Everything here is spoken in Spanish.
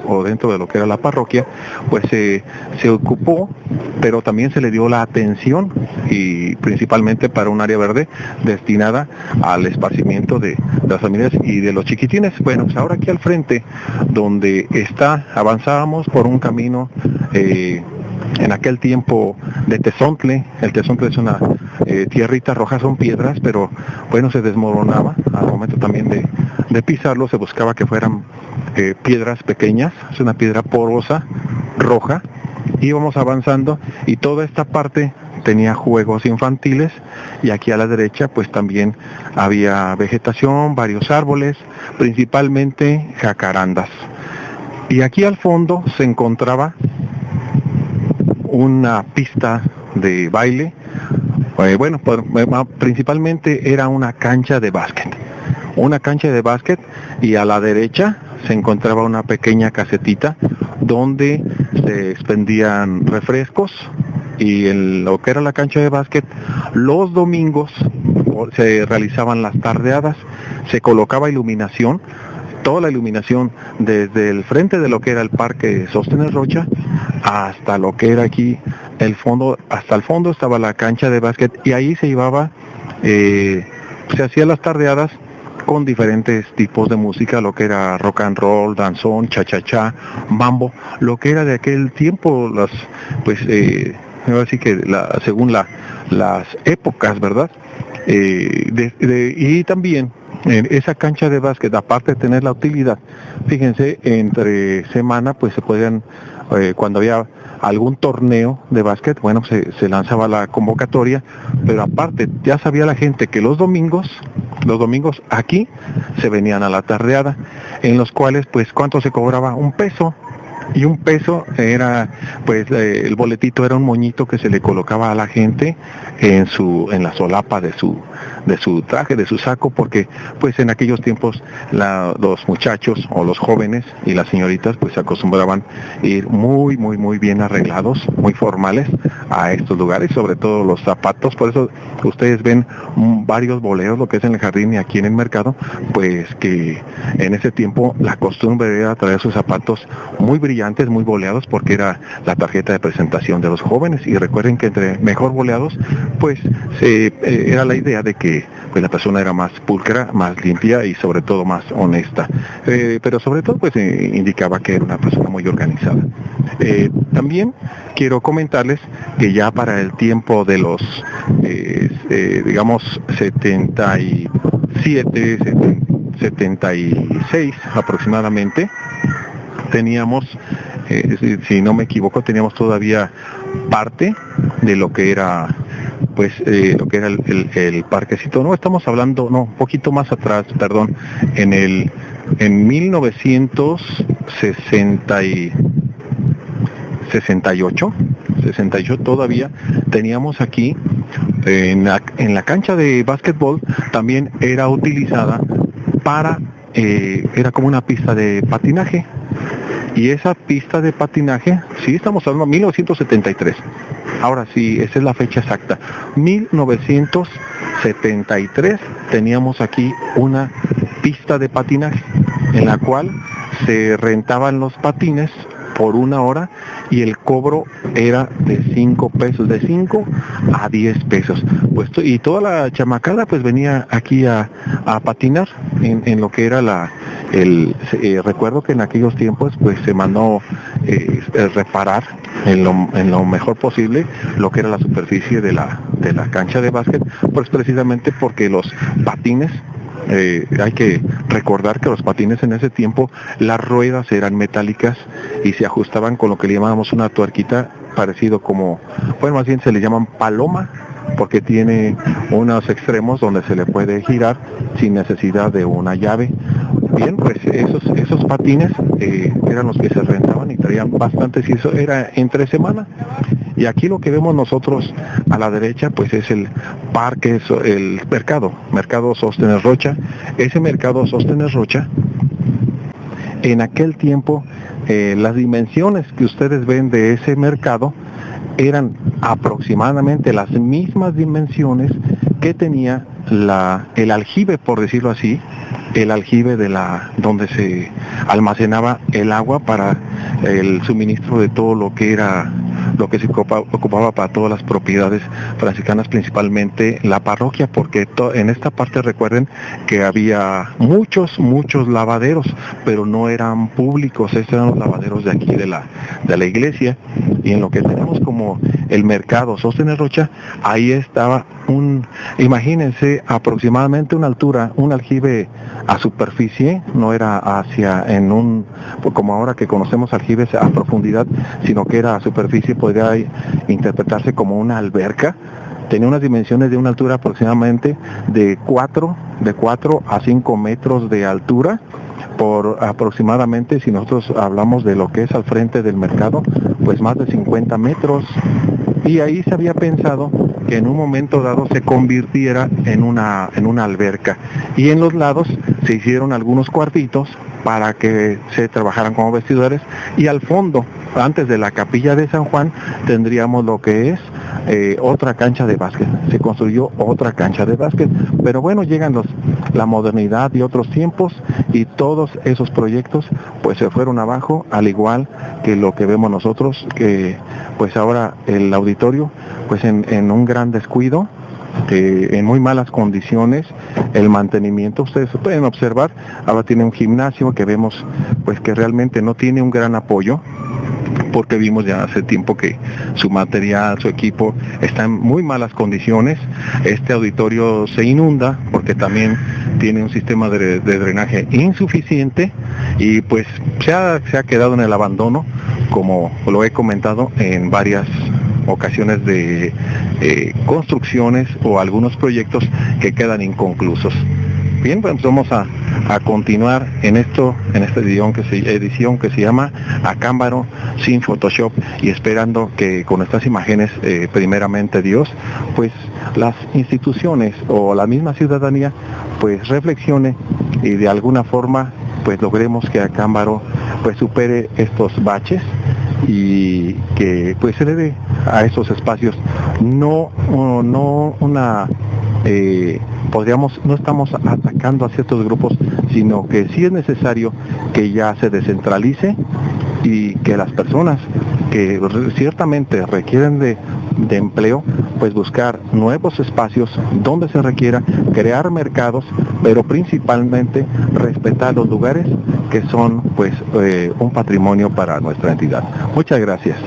o dentro de lo que era la parroquia, pues se ocupó, pero también se le dio la atención y principalmente para un área verde destinada al esparcimiento de las familias y de los chiquitines. Bueno, pues ahora aquí al frente, donde está, avanzábamos por un camino en aquel tiempo de tezontle. El tezontle es una tierrita roja, son piedras, pero bueno, se desmoronaba al momento también de pisarlo. Se buscaba que fueran piedras pequeñas, es una piedra porosa, roja. Íbamos avanzando y toda esta parte tenía juegos infantiles, y aquí a la derecha pues también había vegetación, varios árboles, principalmente jacarandas. Y aquí al fondo se encontraba una pista de baile, bueno, principalmente era una cancha de básquet. Y a la derecha se encontraba una pequeña casetita donde se expendían refrescos, y en lo que era la cancha de básquet, los domingos se realizaban las tardeadas, se colocaba iluminación, toda la iluminación desde el frente de lo que era el Parque Sóstenes Rocha hasta lo que era aquí el fondo. Hasta el fondo estaba la cancha de básquet, y ahí se llevaba, se hacían las tardeadas con diferentes tipos de música, lo que era rock and roll, danzón, cha-cha-cha, mambo, lo que era de aquel tiempo, las, pues, así que según las épocas, ¿verdad? Y también esa cancha de básquet, aparte de tener la utilidad, fíjense, entre semana pues se podían, cuando había algún torneo de básquet, bueno, se lanzaba la convocatoria, pero aparte ya sabía la gente que los domingos aquí se venían a la tardeada, en los cuales pues ¿cuánto se cobraba? $1. Y $1 era, pues, el boletito era un moñito que se le colocaba a la gente en la solapa de su traje, de su saco, porque pues en aquellos tiempos los muchachos o los jóvenes y las señoritas pues se acostumbraban a ir muy bien arreglados, muy formales a estos lugares, sobre todo los zapatos. Por eso ustedes ven varios boleros, lo que es en el jardín y aquí en el mercado, pues que en ese tiempo la costumbre era traer sus zapatos muy brillantes, muy boleados, porque era la tarjeta de presentación de los jóvenes. Y recuerden que entre mejor boleados, pues era la idea de que pues la persona era más pulcra, más limpia y sobre todo más honesta. Pero sobre todo pues indicaba que era una persona muy organizada. También quiero comentarles que ya para el tiempo de los digamos 77, 76 aproximadamente, teníamos, si no me equivoco, teníamos todavía parte de lo que era pues lo que era el parquecito. No, estamos hablando, no, un poquito más atrás, perdón, en 1968 todavía teníamos aquí en la cancha de básquetbol, también era utilizada para, era como una pista de patinaje. Y esa pista de patinaje, sí, estamos hablando de 1973. Ahora sí, esa es la fecha exacta. 1973 teníamos aquí una pista de patinaje en la cual se rentaban los patines por 1 hora y el cobro era de $5, de 5 a 10 pesos. Pues, y toda la chamacada pues venía aquí a patinar en lo que era recuerdo que en aquellos tiempos pues se mandó reparar en lo mejor posible lo que era la superficie de la cancha de básquet, pues precisamente porque los patines, hay que recordar que los patines en ese tiempo, las ruedas eran metálicas y se ajustaban con lo que le llamábamos una tuerquita, parecido como, bueno, más bien se le llaman paloma, porque tiene unos extremos donde se le puede girar sin necesidad de una llave. Bien, pues esos patines eran los que se rentaban y traían bastantes, y eso era entre semana. Y aquí lo que vemos nosotros a la derecha pues es el parque, el mercado Sóstenes Rocha. Ese mercado Sóstenes Rocha, en aquel tiempo las dimensiones que ustedes ven de ese mercado eran aproximadamente las mismas dimensiones que tenía el aljibe, por decirlo así, el aljibe donde se almacenaba el agua para el suministro de todo lo que se ocupaba para todas las propiedades franciscanas, principalmente la parroquia, porque en esta parte recuerden que había muchos lavaderos, pero no eran públicos. Estos eran los lavaderos de aquí de la iglesia, y en lo que tenemos como el mercado Sóstenes Rocha, ahí estaba imagínense, aproximadamente una altura, un aljibe a superficie, no era como ahora que conocemos aljibes a profundidad, sino que era a superficie, podría interpretarse como una alberca. Tenía unas dimensiones de una altura aproximadamente de 4 a 5 metros de altura, por aproximadamente, si nosotros hablamos de lo que es al frente del mercado, pues más de 50 metros. Y ahí se había pensado que en un momento dado se convirtiera en una alberca. Y en los lados se hicieron algunos cuartitos para que se trabajaran como vestidores, y al fondo, antes de la capilla de San Juan, tendríamos lo que es otra cancha de básquet. Se construyó otra cancha de básquet, pero bueno, llegan la modernidad y otros tiempos, y todos esos proyectos pues se fueron abajo, al igual que lo que vemos nosotros, que pues ahora el auditorio pues en un gran descuido, en muy malas condiciones, el mantenimiento. Ustedes pueden observar, ahora tiene un gimnasio que vemos pues que realmente no tiene un gran apoyo, porque vimos ya hace tiempo que su material, su equipo está en muy malas condiciones. Este auditorio se inunda porque también tiene un sistema de drenaje insuficiente, y pues se ha quedado en el abandono, como lo he comentado en varias ocasiones, de construcciones o algunos proyectos que quedan inconclusos. Bien, pues vamos a continuar en esta edición que se llama Acámbaro sin Photoshop, y esperando que con estas imágenes, primeramente Dios, pues las instituciones o la misma ciudadanía pues reflexione, y de alguna forma pues logremos que Acámbaro pues supere estos baches, y que pues se le dé a esos espacios no estamos atacando a ciertos grupos, sino que sí es necesario que ya se descentralice, y que las personas que ciertamente requieren de empleo, pues buscar nuevos espacios donde se requiera, crear mercados, pero principalmente respetar los lugares que son pues un patrimonio para nuestra entidad. Muchas gracias.